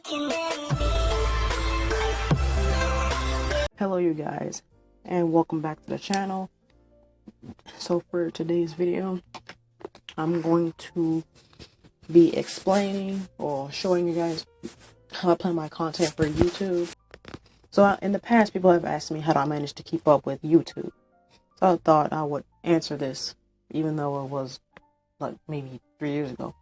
Hello you guys, and welcome back to the channel. So for today's video, I'm going to be explaining or showing you guys how I plan my content for YouTube. So in the past, people have asked me how do I manage to keep up with YouTube. So I thought I would answer this, even though it was like maybe 3 years ago.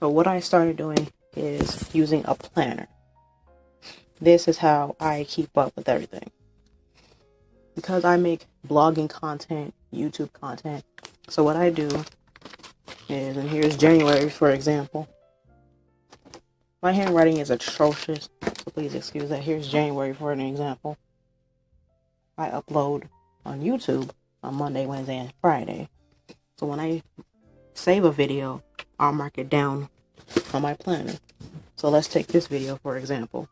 So what I started doing is using a planner. This is how I keep up with everything. Because I make blogging content, YouTube content, so what I do is, and here's January for example. My handwriting is atrocious, so please excuse that. Here's January for an example. I upload on YouTube on Monday, Wednesday, and Friday. So when I save a video, I'll mark it down on my planner. So let's take this video for example.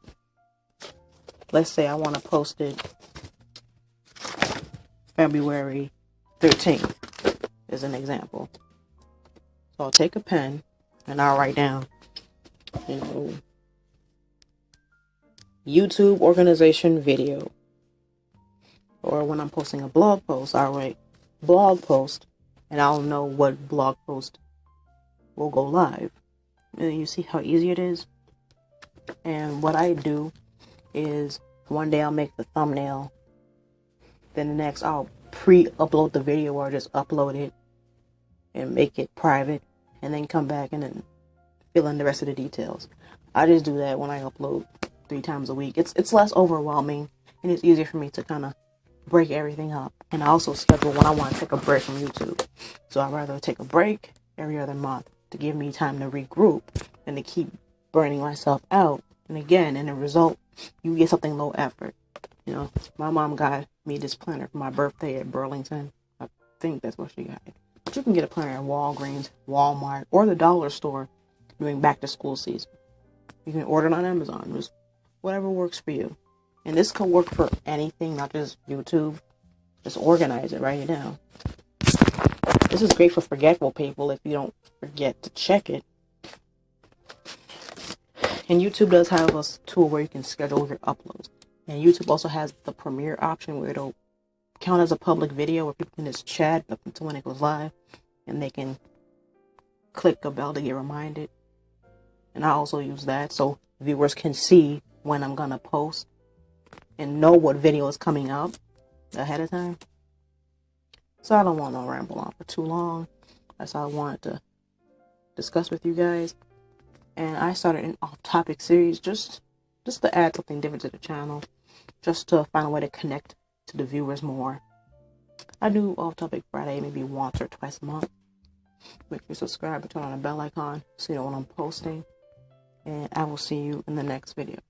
Let's say I want to post it February 13th as an example. So I'll take a pen and I'll write down, YouTube organization video. Or when I'm posting a blog post, I'll write blog post and I'll know what blog post will go live. And you see how easy it is? And what I do is one day I'll make the thumbnail. Then the next I'll pre-upload the video or just upload it and make it private, and then come back and then fill in the rest of the details. I just do that when I upload 3 times a week. It's less overwhelming and it's easier for me to kind of break everything up. And I also schedule when I want to take a break from YouTube. So I'd rather take a break every other month to give me time to regroup than to keep burning myself out. And again, in the result, you get something low effort. My mom got me this planner for my birthday at Burlington. I think that's what she got. But you can get a planner at Walgreens, Walmart, or the dollar store during back to school season. You can order it on Amazon, just whatever works for you. And this could work for anything, not just YouTube. Just organize it, write it down. This is great for forgetful people if you don't forget to check it. And YouTube does have a tool where you can schedule your uploads. And YouTube also has the premiere option where it'll count as a public video where people can just chat up until when it goes live. And they can click a bell to get reminded. And I also use that so viewers can see when I'm going to post and know what video is coming up ahead of time. So I don't want to ramble on for too long. That's all I wanted to discuss with you guys. And I started an off-topic series just to add something different to the channel, just to find a way to connect to the viewers more. I do off-topic Friday maybe once or twice a month. Make sure you subscribe and turn on the bell icon so you know when I'm posting. And I will see you in the next video.